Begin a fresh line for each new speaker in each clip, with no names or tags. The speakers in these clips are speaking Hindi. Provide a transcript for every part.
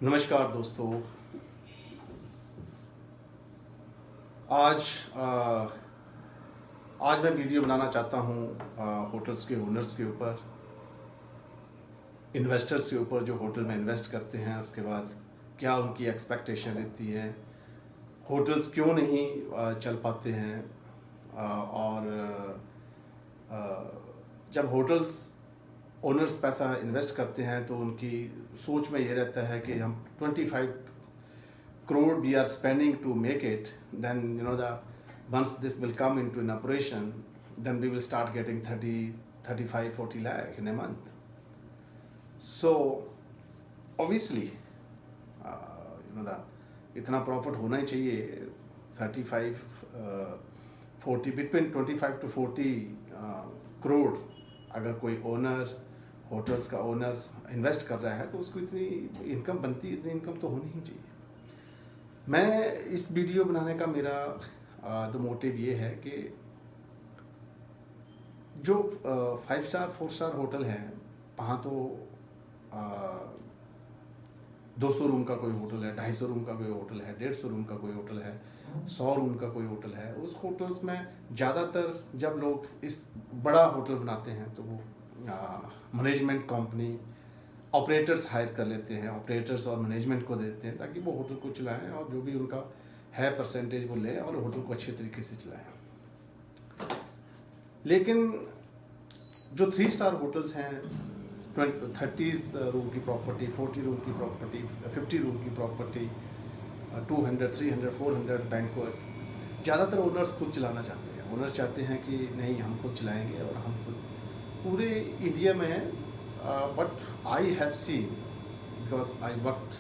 नमस्कार दोस्तों। आज आज मैं वीडियो बनाना चाहता हूँ होटल्स के ओनर्स के ऊपर, इन्वेस्टर्स के ऊपर जो होटल में इन्वेस्ट करते हैं। उसके बाद क्या उनकी एक्सपेक्टेशन रहती है, होटल्स क्यों नहीं चल पाते हैं। और जब होटल्स ओनर्स पैसा इन्वेस्ट करते हैं तो उनकी सोच में ये रहता है कि हम 25 crore we are spending to make it, then once this will come into an operation, then we will start getting 30, 35, 40 lakh in a month. So obviously इतना प्रॉफिट होना ही चाहिए। 35 40 between 25 to 40 करोड़ अगर कोई ओनर होटल्स का ओनर्स इन्वेस्ट कर रहा है तो उसको इतनी इनकम बनती है, इतनी इनकम तो होनी ही चाहिए। मैं इस वीडियो बनाने का मेरा दो मोटिव ये है कि जो 5 स्टार 4 स्टार होटल हैं, वहाँ तो 200 रूम का कोई होटल है, 250 रूम का कोई होटल है, 150 रूम का कोई होटल है, 100 रूम का कोई होटल है। उस होटल्स में ज़्यादातर जब लोग इस बड़ा होटल बनाते हैं तो वो मैनेजमेंट कंपनी ऑपरेटर्स हायर कर लेते हैं, ऑपरेटर्स और मैनेजमेंट को देते हैं ताकि वो होटल को चलाएं और जो भी उनका है परसेंटेज वो लें और होटल को अच्छे तरीके से चलाएं। लेकिन जो 3 स्टार होटल्स हैं, 30 रूम की प्रॉपर्टी, 40 रूम की प्रॉपर्टी, 50 रूम की प्रॉपर्टी, 200, 300, 400 बैंक्वेट, ज़्यादातर ओनर्स खुद चलाना चाहते हैं। ओनर्स चाहते हैं कि नहीं, हम खुद चलाएंगे और हम खुद पूरे इंडिया में। But I have seen, because I worked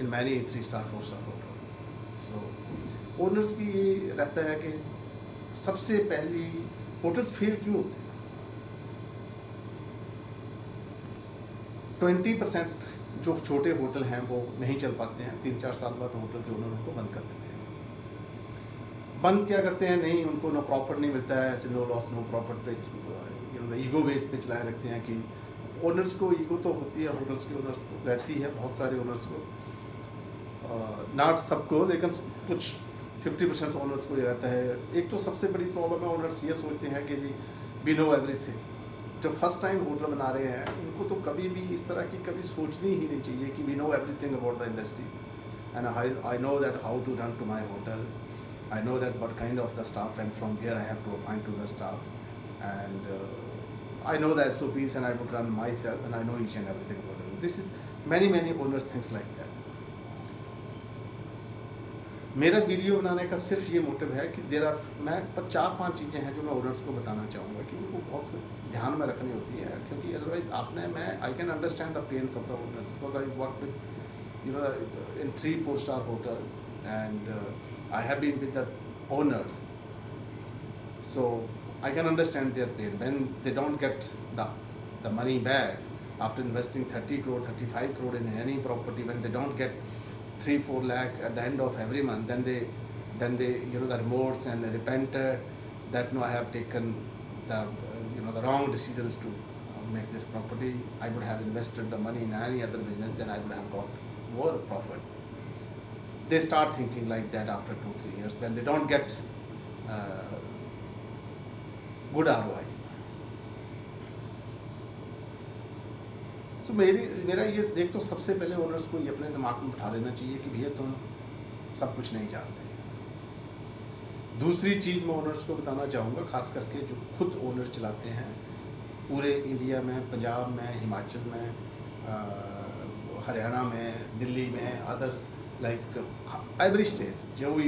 in many 3 star 4 star hotels, so owners की ये रहता है कि सबसे पहली होटल्स फेल क्यों होते हैं। 20% जो छोटे होटल हैं वो नहीं चल पाते हैं। 3-4 साल बाद होटल के ओनर उनको बंद कर देते हैं। बंद क्या करते हैं, नहीं उनको नो प्रॉफिट नहीं मिलता है, ऐसे नो लॉस नो प्रॉफिट पे ईगो बेस पे चलाए रखते हैं। कि ओनर्स को ईगो तो होती है, होटल्स के ओनर्स को रहती है, बहुत सारे ओनर्स को, नॉट सबको, लेकिन कुछ 50% ओनर्स को ये रहता है। एक तो सबसे बड़ी प्रॉब्लम है, ओनर्स ये सोचते हैं कि जी वी नो एवरीथिंग। जो फर्स्ट टाइम होटल बना रहे हैं उनको तो कभी भी इस तरह की कभी सोचनी ही नहीं चाहिए कि we know everything about the industry and I know that how to run to my hotel, I know that what kind of the staff and from here I have to appoint to the staff and I know the SOPs and I would run myself and I know each and everything about it. This is many owners thinks like that. मेरा वीडियो बनाने का सिर्फ ये मोटिव है कि मैं 4-5 चीज़ें हैं जो मैं ओनर्स को बताना चाहूँगा कि उनको बहुत ध्यान में रखनी होती है, क्योंकि otherwise I can understand the pains of the owners because I work with in 3-4 star hotels and I have been with the owners, so I can understand their pain when they don't get the money back after investing 30 crore, 35 crore in any property. When they don't get 3-4 lakh at the end of every month, then they the remorse and they repented that no, I have taken the the wrong decisions to make this property. I would have invested the money in any other business, then I would have got more profit. They start thinking like that after 2-3 years when they don't get good ROI। तो मेरा ये देख, तो सबसे पहले ओनर्स को ये अपने दिमाग में बिठा लेना चाहिए कि भैया तुम सब कुछ नहीं जानते। दूसरी चीज़ मैं ओनर्स को बताना चाहूँगा, खास करके जो खुद ओनर्स चलाते हैं पूरे इंडिया में, पंजाब में, हिमाचल में, हरियाणा में, दिल्ली में, अदर्स लाइक एवरी स्टेट जो भी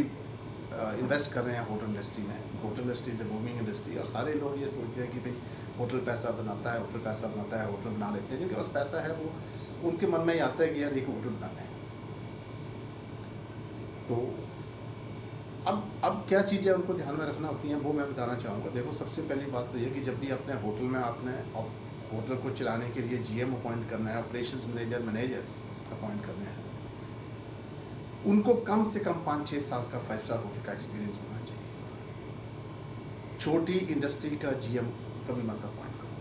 इन्वेस्ट कर रहे हैं होटल इंडस्ट्री में। Hotel industry is a booming industry और सारे लोग ये सोचते हैं कि भाई होटल पैसा बनाता है, होटल पैसा बनाता है, होटल बना लेते हैं। जिनके पास पैसा है वो उनके मन में ही आता है कि यार एक होटल बनाना है। तो अब क्या चीज़ें उनको ध्यान में रखना होती हैं वो मैं बताना चाहूँगा। देखो, सबसे पहली बात तो ये कि जब भी अपने होटल में आपने होटल को चलाने के लिए GM अपॉइंट करना है, ऑपरेशंस मैनेजर्स अपॉइंट करने हैं, उनको कम से कम 5-6 साल का 5 स्टार होटल का एक्सपीरियंस होना चाहिए। छोटी इंडस्ट्री का GM कभी मत अपॉइंट करो।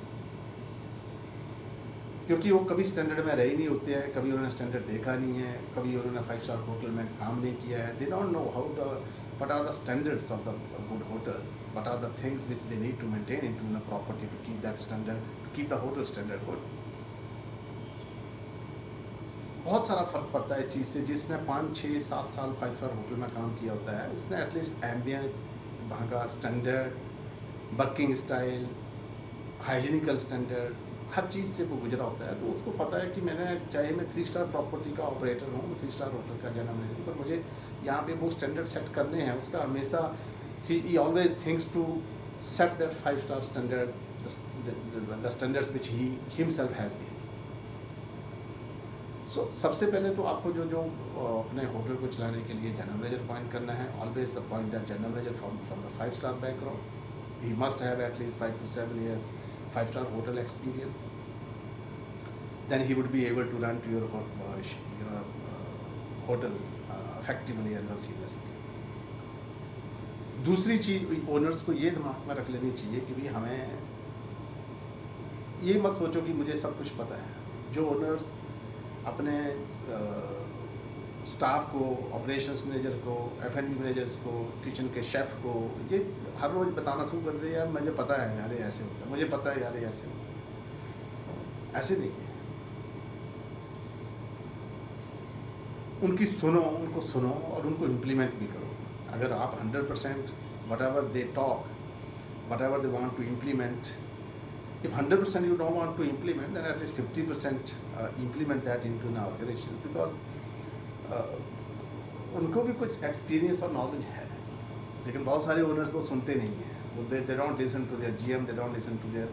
क्योंकि वो कभी स्टैंडर्ड में रहे नहीं होते हैं, कभी उन्होंने स्टैंडर्ड देखा नहीं है, कभी उन्होंने 5 स्टार होटल में काम नहीं किया है. दे don't know how the what are the standards of the good hotels, what are the things which they need to maintain into a property to keep that standard, to keep the hotel standard good. बहुत सारा फ़र्क पड़ता है इस चीज़ से. जिसने 5, 6, 7 साल 5 स्टार होटल में काम किया होता है, उसने एटलीस्ट एम्बियंस, वहाँ का स्टैंडर्ड, वर्किंग स्टाइल, हाइजीनिकल स्टैंडर्ड, हर चीज़ से वो गुजरा होता है. तो उसको पता है कि मैंने, चाहे मैं 3 स्टार प्रॉपर्टी का ऑपरेटर हूँ, 3 स्टार होटल का जनरल मैनेजर, पर मुझे यहाँ पे वो स्टैंडर्ड सेट करने हैं. उसका हमेशा ही always thinks to set that 5 star standard, the standards which he himself has been. So सबसे पहले तो आपको जो अपने होटल को चलाने के लिए जनरल मैनेजर अपॉइंट करना है. Always appoint that general manager from the 5 star background. He must have at least 5 to 7 years 5 star hotel experience. Then he would be able to run to your hotel effectively and seamlessly. दूसरी चीज़, ओनर्स को ये दिमाग में रख लेनी चाहिए कि भाई हमें ये मत सोचो कि मुझे सब कुछ पता है. जो ओनर्स अपने स्टाफ को, ऑपरेशंस मैनेजर को, F&B मैनेजर्स को, किचन के शेफ़ को ये हर रोज़ बताना शुरू कर दे, यार मुझे पता है यार ये ऐसे होता है, मुझे पता है यार ये ऐसे होता है. ऐसे नहीं है. उनकी उनको सुनो और उनको इम्प्लीमेंट भी करो. अगर आप 100% whatever they talk, whatever they want to implement, if 100% you don't want to implement, then at least 50% implement that into an organization, because उनको भी कुछ एक्सपीरियंस और नॉलेज है. लेकिन बहुत सारे ओनर्स वो सुनते नहीं हैं. वो they don't listen to their GM, they don't listen to their,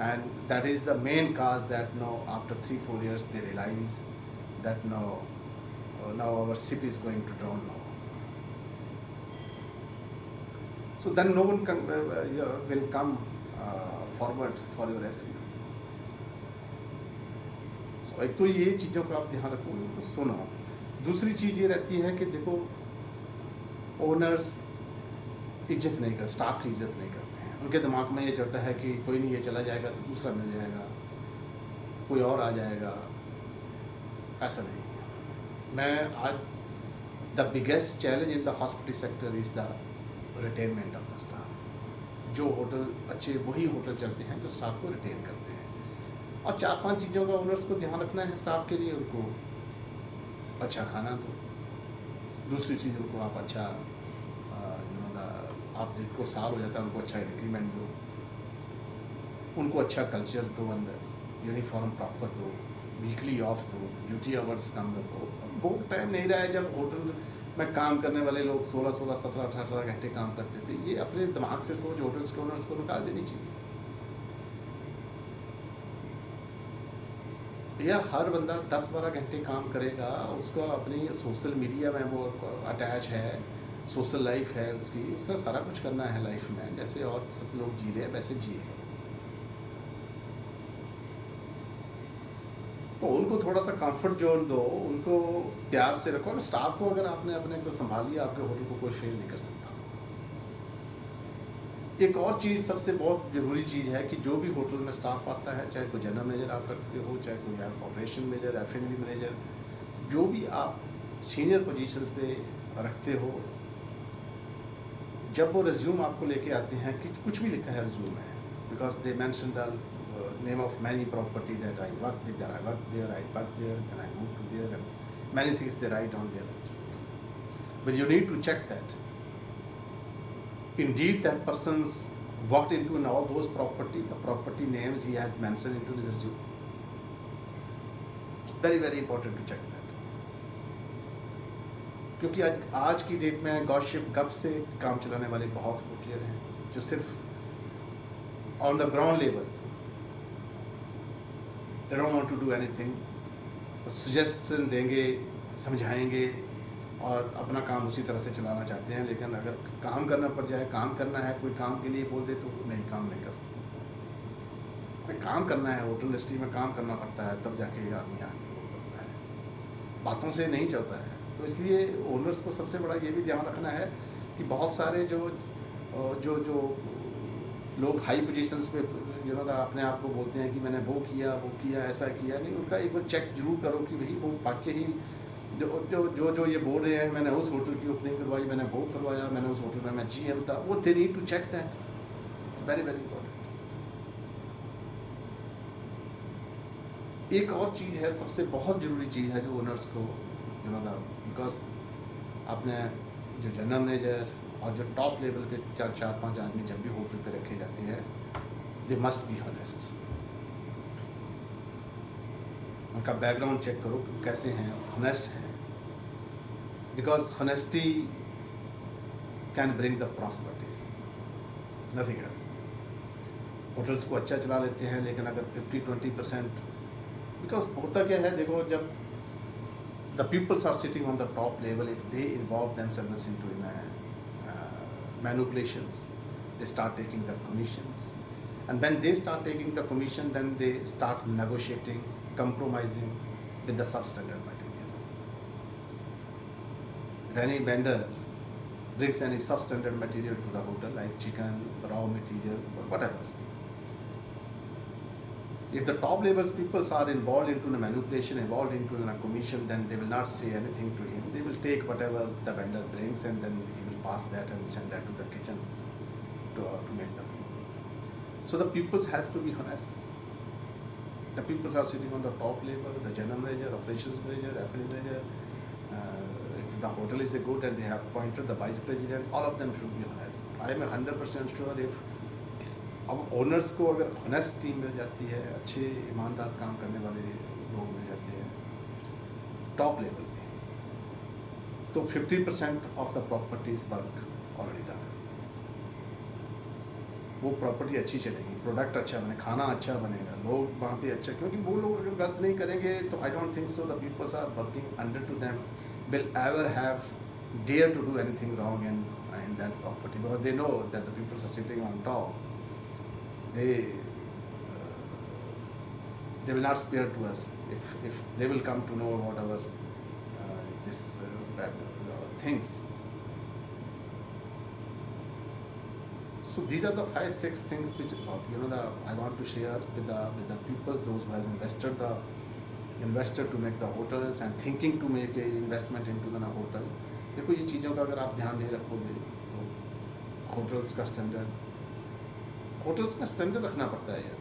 and that is the main cause that now after 3-4 years they realize that now our ship is going to drown now. So then no one will come forward for your rescue. So एक तो ये चीज़ों का आप ध्यान रखो, उनको सुनो. दूसरी चीज़ ये रहती है कि देखो, ओनर्स इज्जत नहीं करते, स्टाफ की इज्जत नहीं करते हैं. उनके दिमाग में ये चलता है कि कोई नहीं, ये चला जाएगा तो दूसरा मिल जाएगा, कोई और आ जाएगा. ऐसा नहीं. मैं आज the biggest challenge in the hospital sector is the retainment of the staff. जो होटल अच्छे, वही होटल चलते हैं जो स्टाफ को रिटेन करते हैं. और 4-5 चीज़ों का ओनर्स को ध्यान रखना है स्टाफ के लिए. उनको अच्छा खाना दो. दूसरी चीज़, उनको आप अच्छा आप जिसको साल हो जाता है उनको अच्छा इंक्रीमेंट दो. उनको अच्छा कल्चर दो, अंदर यूनिफॉर्म प्रॉपर दो, वीकली ऑफ दो, ड्यूटी आवर्स कम रखो. बहुत टाइम नहीं रहा है जब होटल में काम करने वाले लोग 16-16, 17-18 घंटे काम करते थे. ये अपने दिमाग से सोच होटल्स के ओनर्स को निकाल देनी चाहिए. या हर बंदा 10-12 घंटे काम करेगा, उसका अपनी सोशल मीडिया में वो अटैच है, सोशल लाइफ है उसकी, उसने सारा कुछ करना है लाइफ में. जैसे और सब लोग जी रहे हैं वैसे जिए. तो उनको थोड़ा सा कंफर्ट जोन दो, उनको प्यार से रखो. और स्टाफ को अगर आपने अपने को संभाल लिया, आपके होटल को कोई फेल नहीं कर सकता. एक और चीज़, सबसे बहुत ज़रूरी चीज़ है कि जो भी होटल में स्टाफ आता है, चाहे कोई जनरल मैनेजर आप रखते हो, चाहे कोई आप ऑपरेशन मैनेजर, F&B मैनेजर, जो भी आप सीनियर पोजीशंस पे रखते हो, जब वो रिज्यूम आपको लेके आते हैं कि कुछ भी लिखा है रिज्यूम में, because they mention the name of many property that I worked with, I worked there, then I moved to there, and many things they write on their resumes. But you need to check that indeed that person's worked into in all those property, the property names he has mentioned into his resume. It's very, very important to check that. क्योंकि आज की डेट में गॉसिप गप से काम चलाने वाले बहुत होटलियर हैं, जो सिर्फ on the ground level they don't want to do anything, suggestion देंगे, समझाएंगे और अपना काम उसी तरह से चलाना चाहते हैं. लेकिन अगर काम करना पड़ जाए, काम करना है, कोई काम के लिए बोल दे तो नहीं, काम नहीं कर सकते. काम करना है, होटल इंडस्ट्री में काम करना पड़ता है, तब जाके आदमी आगे करता है. बातों से नहीं चलता है. तो इसलिए ओनर्स को सबसे बड़ा ये भी ध्यान रखना है कि बहुत सारे जो लोग हाई पोजीशंस पे अपने आप को बोलते हैं कि मैंने वो किया ऐसा किया, नहीं, उनका एक बार चेक जरूर करो कि भाई वो वाकई ही जो जो जो जो ये बोल रहे हैं मैंने उस होटल की ओपनिंग करवाई, मैंने वो करवाया, मैंने उस होटल में मैं GM था, वो they need to check that. It's very very important. एक और चीज़ है, सबसे बहुत ज़रूरी चीज़ है जो ओनर्स को बिकॉज आपने जो जनरल मैनेजर और जो टॉप लेवल के 4-5 आदमी जब भी होटल पे रखे जाते हैं, दे मस्ट बी ऑनेस्ट। उनका बैकग्राउंड चेक करो कैसे हैं, ऑनेस्ट हैं, because honesty can bring the prosperity, nothing else. Hotels को अच्छा चला लेते हैं, लेकिन अगर 50-20%, बिकॉज होता क्या है, देखो, जब the pupils are sitting on the top level, if they involve themselves into manipulations, they start taking the commissions, and when they start taking the commission, then they start negotiating, compromising with the substandard material. If any vendor brings any substandard material to the hotel, like chicken, raw material, or whatever, if the top levels people are involved into the manipulation, involved into the commission, then they will not say anything to him. They will take whatever the vendor brings, and then he will pass that and send that to the kitchen to make the food. So the pupils has to be honest. The pupils are sitting on the top level, the general manager, operations manager, F&E manager. If the hotel is good and they have appointed the vice president, all of them should be honest. I am 100% sure if अब ओनर्स को अगर ऑनेस्ट टीम मिल जाती है, अच्छे ईमानदार काम करने वाले लोग मिल जाते हैं टॉप लेवल पे, तो 50% of the properties work already done. वो प्रॉपर्टी अच्छी चलेगी, प्रोडक्ट अच्छा बने, खाना अच्छा बनेगा, लोग वहाँ पे अच्छा, क्योंकि वो लोग अगर गलत नहीं करेंगे तो I don't think so the peoples are working under to them will ever have dare to do anything wrong in that property, because they know that the peoples are sitting on top. They will not spare to us if they will come to know about our this things. So these are the 5-6 things which I want to share with the people, those who has invested to make the hotels and thinking to make a investment into the hotel. देखो, ये चीज़ों का अगर आप ध्यान नहीं रखोगे तो होटल्स का स्टैंडर्ड, होटल्स में स्टैंडर्ड रखना पड़ता है यार,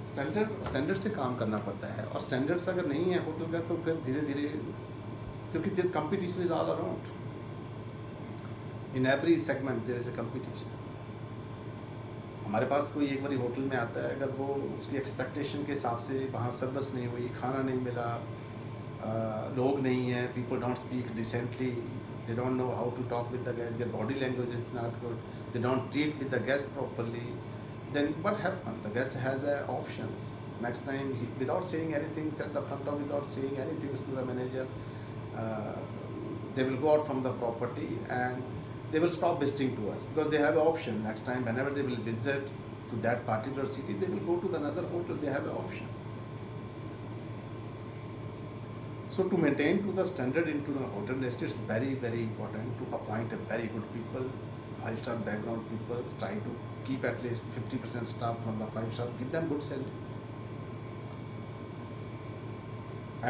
स्टैंडर्ड से काम करना पड़ता है, और स्टैंडर्ड्स अगर नहीं है होटल का तो फिर धीरे धीरे, क्योंकि competition is all around in every segment, there is a competition. हमारे पास कोई एक बारी होटल में आता है, अगर वो उसकी एक्सपेक्टेशन के हिसाब से वहाँ सर्विस नहीं हुई, खाना नहीं मिला, लोग नहीं है, people don't speak decently, they don't know how to talk with the guest, their body language is not good, they don't treat with the guest properly, then what happened? The guest has options. Next time, without saying anything, at the front door, without saying anything to the manager, they will go out from the property and they will stop visiting to us because they have an option. Next time, whenever they will visit to that particular city, they will go to another hotel. They have an option. So to maintain to the standard into the hotel industry, it's very, very important to appoint a very good people, 5-star background people, try to keep at least 50% staff from the 5-star, give them good salary,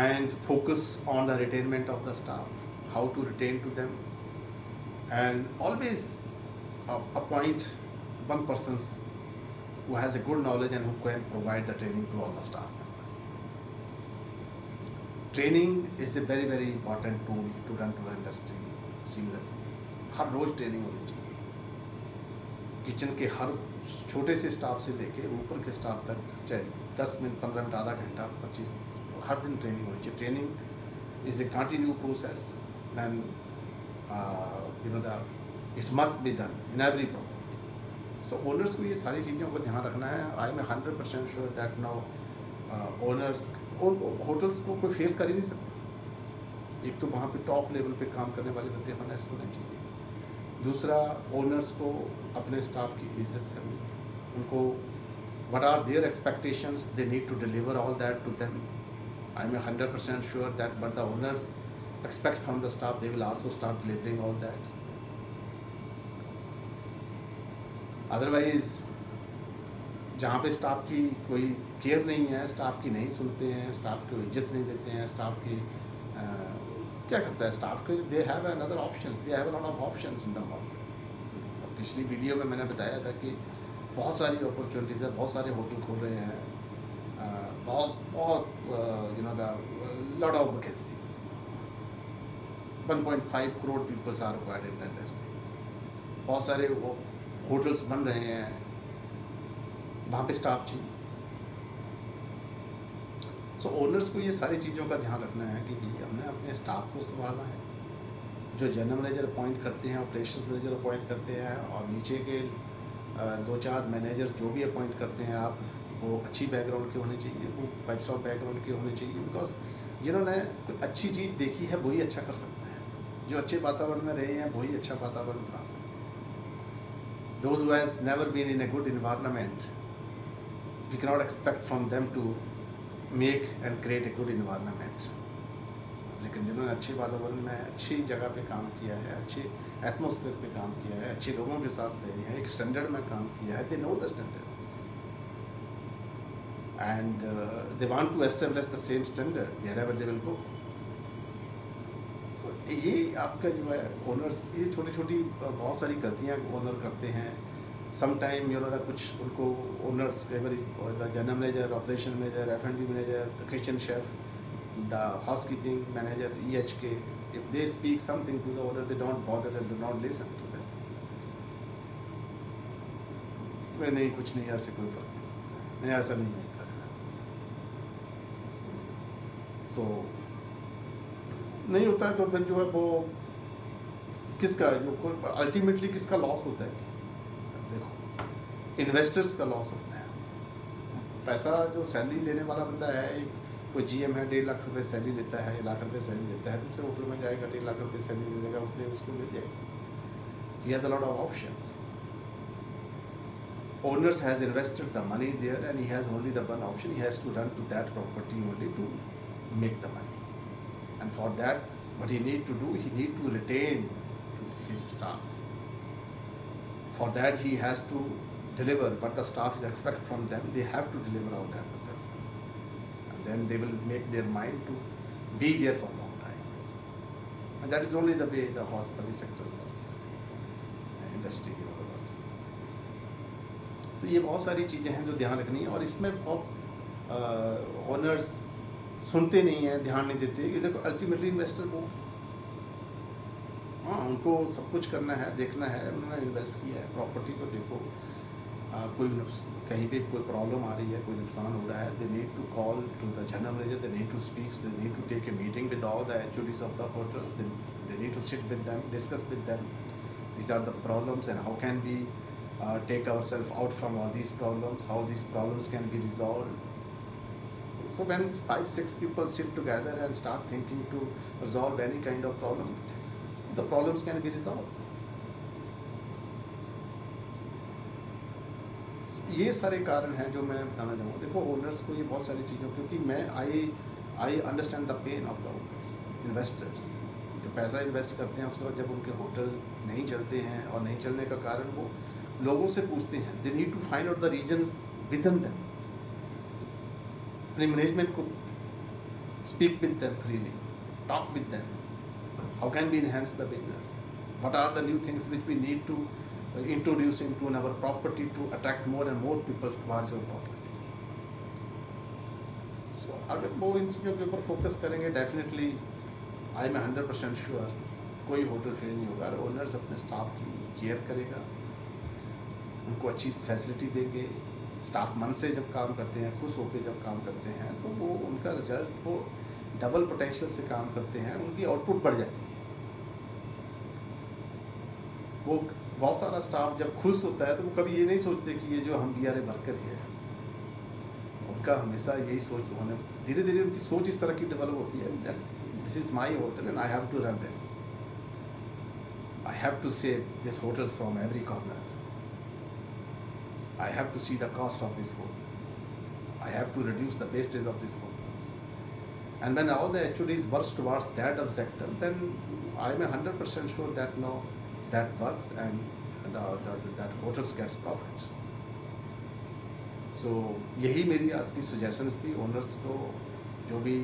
and focus on the retainment of the staff, how to retain to them, and always appoint one person who has a good knowledge and who can provide the training to all the staff. Training is a very, very important tool to run to the industry seamlessly. हर रोज ट्रेनिंग होनी चाहिए, किचन के हर छोटे से स्टाफ से लेके ऊपर के स्टाफ तक, चाहे 10 मिनट, 15 मिनट, आधा घंटा, 25, हर दिन ट्रेनिंग होनी चाहिए. Training is a continue process and it must be done in every property. So owners को ये सारी चीज़ों को ध्यान रखना है. आई am 100% sure that now owners और होटल्स को कोई फेल कर ही नहीं सकते. एक तो वहाँ पे टॉप लेवल पे काम करने वाले बंदे ऑनेस्ट होने चाहिए. दूसरा, ओनर्स को अपने स्टाफ की इज्जत करनी है. उनको what are their expectations, they need to deliver all that to them. I am 100% sure that what the owners expect from the staff, they will also start delivering all that. Otherwise, जहाँ पे स्टाफ की कोई केयर नहीं है, स्टाफ की नहीं सुनते हैं, स्टाफ को इज्जत नहीं देते हैं, स्टाफ की क्या करता है स्टाफ के, they have another options, they have a lot of options in the market. पिछली वीडियो में मैंने बताया था कि बहुत सारी अपॉर्चुनिटीज़ है, बहुत सारे होटल खोल रहे हैं, बहुत बहुत you know the lot of vacancy, 1.5 crore peoples are required in the industry, बहुत सारे होटल्स बन रहे हैं, वहाँ पे स्टाफ चाहिए। सो ओनर्स को ये सारी चीज़ों का ध्यान रखना है कि हमने अपने स्टाफ को संभालना है। जो जनरल मैनेजर अपॉइंट करते हैं, ऑपरेशंस मैनेजर अपॉइंट करते हैं, और नीचे के 2-4 मैनेजर जो भी अपॉइंट करते हैं आप, वो अच्छी बैकग्राउंड के होने चाहिए, वो 5 स्टार बैकग्राउंड के होने चाहिए, बिकॉज जिन्होंने कोई अच्छी चीज़ देखी है वही अच्छा कर सकता है। जो अच्छे वातावरण में रहे हैं वही अच्छा वातावरण बना सकते हैं। Those who has never been in a good environment, we can not expect from them to make and create a good environment. लेकिन जिन्होंने अच्छे वातावरण में, अच्छी जगह पे काम किया है, अच्छे एटमॉस्फेयर पे काम किया है, अच्छे लोगों के साथ रहे हैं, एक स्टैंडर्ड में काम किया है, they know the standard and they want to establish the same standard wherever they will go. So ये आपका जो है ओनर्स, ये छोटी छोटी बहुत सारी गलतियाँ ओनर करते हैं। Some time you know the कुछ उनको owners, the general manager, operation manager, F&B manager, the kitchen chef, the housekeeping manager, EHK, if they speak something to the owner, they don't bother and do not listen to them. नहीं, कुछ नहीं, ऐसे कोई फर्क नहीं, ऐसा नहीं होता है। तो नहीं होता है तो फिर जो है वो किसका, जो अल्टीमेटली किसका लॉस होता है? देखो, इन्वेस्टर्स का लॉस होता है। पैसा जो सैलरी लेने वाला बंदा है, कोई GM है, 1.5 लाख रुपए सैलरी लेता है, 1 लाख रुपए सैलरी लेता है, दूसरे होटल में जाएगा, 1.5 लाख रुपए सैलरी मिलेगा, उसने उसको मिल जाएगा। He has a lot of options. Owners has invested the money there and he has only the one option. He has to run to that property only to make the money. And for that, what he need to do, he need to retain to his staff. For that, he has to deliver what the staff expect from them. They have to deliver all that. Then they will make their mind to be there for a long time, and that is only the way the hospitality sector works, industry works. तो ये बहुत सारी चीज़ें हैं जो ध्यान रखनी है, और इसमें बहुत ओनर्स सुनते नहीं हैं, ध्यान नहीं देते। ये देखो, अल्टीमेटली इन्वेस्टर वो, हाँ, उनको सब कुछ करना है, देखना है, उन्होंने इन्वेस्ट किया है प्रॉपर्टी को। देखो, कोई कहीं पे कोई प्रॉब्लम आ रही है, कोई नुकसान हो रहा है, they need to call to the general manager, they need to speak, they need to take a meeting with all the HODs of the hotel, they need to sit with them, discuss with them, these are the problems and how can we take ourselves out from all these problems, how these problems can be resolved. So when 5-6 people sit together and start thinking to resolve any kind of problem, the problems can be resolved. ये सारे कारण हैं जो मैं बताना चाहूँगा। देखो, ओनर्स को ये बहुत सारी चीज़ों, क्योंकि मैं I understand the pain of the owners, investors जो पैसा इन्वेस्ट करते हैं, उसके बाद जब उनके होटल नहीं चलते हैं, और नहीं चलने का कारण वो लोगों से पूछते हैं, they need to find out the reasons within them, अपने मैनेजमेंट को speak with them freely, talk with them, how can we enhance the business, what are the new things which we need to introducing to our property to attract more and more people towards your property. So अगर वो इन चीज़ों के ऊपर फोकस करेंगे, डेफिनेटली आई एम 100% श्योर कोई होटल फेल नहीं होगा। ओनर्स अपने स्टाफ की केयर करेगा, उनको अच्छी फैसिलिटी देंगे, स्टाफ मन से जब काम करते हैं, खुश होकर जब काम करते हैं, तो वो उनका रिजल्ट, वो डबल पोटेंशियल से काम करते हैं, उनकी आउटपुट बढ़ जाती है। वो बहुत सारा स्टाफ जब खुश होता है तो वो कभी ये नहीं सोचते कि ये जो हम BRA वर्कर है, उनका हमेशा यही सोच होने, धीरे धीरे उनकी सोच इस तरह की डेवलप होती है, this is my hotel and I have to run this, I have to save this hotels from every corner, I have to see the cost of this hotel, I have to reduce the wastage of this hotels, and when all the HODs works towards that objective, then I am 100% sure that no that works and that hotels gets profit. So यही मेरी आज की सजेशंस थी ओनर्स को, जो भी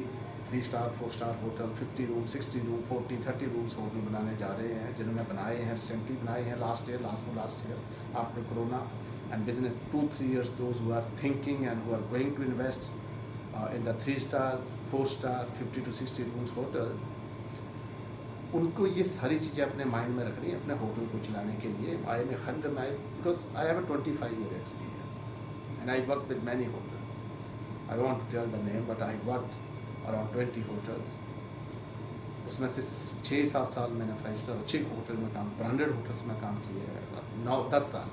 3 star 4 star hotel 50 room 60 room 40 30 rooms hotel बनाने जा रहे हैं, जिन्होंने बनाए हैं, रिसेंटली बनाए हैं, last year after corona, and with in 2-3 years those who are thinking and who are going to invest in the 3 star 4 star 50 to 60 rooms hotels, उनको ये सारी चीज़ें अपने माइंड में रखनी है अपने होटल को चलाने के लिए। आई am 100 because I have a 25-year experience and I work with many hotels. I want to tell the name, but I worked around 20 hotels. उसमें से 6-7 साल मैंने 5 स्टार अच्छे होटल में ब्रांडेड होटल्स में काम किए हैं, 9-10 साल,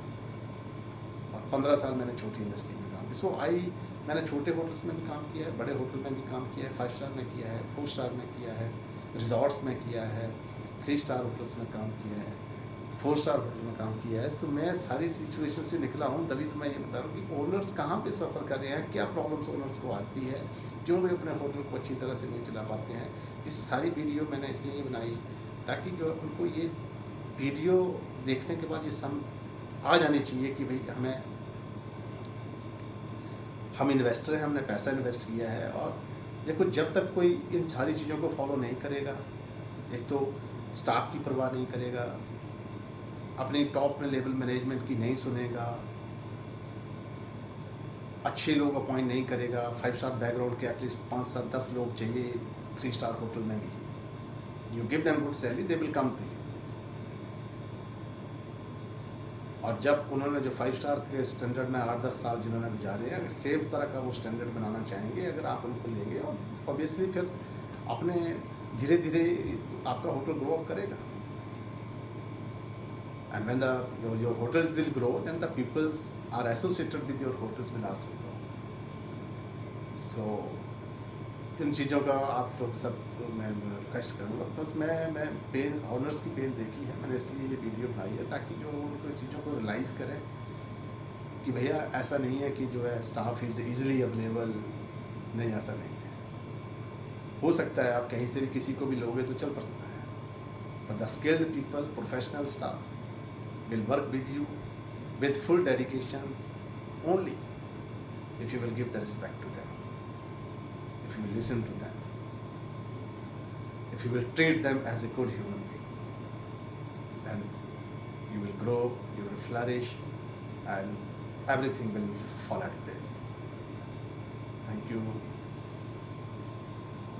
और 15 साल मैंने छोटी इंडस्ट्री में काम किया। मैंने छोटे होटल्स में भी काम किया है, बड़े होटल में भी काम किया है, 5 स्टार में किया है, 4 स्टार में किया है, रिजॉर्ट्स में किया है, 3 स्टार होटल्स में काम किया है, 4 स्टार होटल में काम किया है। सो मैं सारी सिचुएशन से निकला हूँ, तभी तो मैं ये बता रहा हूँ कि ओनर्स कहाँ पे सफ़र कर रहे हैं, क्या प्रॉब्लम्स ओनर्स को आती है, क्यों वे अपने होटल को अच्छी तरह से नहीं चला पाते हैं। इस सारी वीडियो मैंने इसलिए बनाई ताकि जो उनको ये वीडियो देखने के बाद ये सम आ जानी चाहिए कि भाई हम इन्वेस्टर हैं, हमने पैसा इन्वेस्ट किया है। और देखो, जब तक कोई इन सारी चीज़ों को फॉलो नहीं करेगा, एक तो स्टाफ की परवाह नहीं करेगा, अपनी टॉप लेवल मैनेजमेंट की नहीं सुनेगा, अच्छे लोग अपॉइंट नहीं करेगा, 5 स्टार बैकग्राउंड के एटलीस्ट 5-7-10 लोग चाहिए 3 स्टार होटल में भी। You give them good salary, they will come to you. और जब उन्होंने जो 5 स्टार के स्टैंडर्ड में 8-10 साल जिन्होंने गुजारे हैं, अगर सेम तरह का वो स्टैंडर्ड बनाना चाहेंगे, अगर आप उनको लेंगे, और ऑब्वियसली फिर अपने धीरे धीरे आपका होटल ग्रो अप करेगा। And when your hotels will grow, then the peoples are associated with your hotels will also grow. So इन चीज़ों का आप लोग सब मैं रिक्वेस्ट करूँगा। बस मैं पेन ऑनर्स की पेन देखी है, मैंने इसलिए ये वीडियो बनाई है ताकि जो उनको चीज़ों को रियलाइज़ करें कि भैया ऐसा नहीं है कि जो है स्टाफ इज़ ईज़िली अवेलेबल, नहीं, ऐसा नहीं है। हो सकता है आप कहीं से भी किसी को भी लोगे तो चल पड़ता है, but the skilled people, professional staff will work with you with full dedication only if you will give the respect to them, if you will listen to them, if you will treat them as a good human being, then you will grow, you will flourish, and everything will fall at place. Thank you.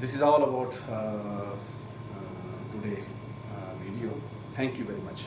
This is all about today video. Thank you very much.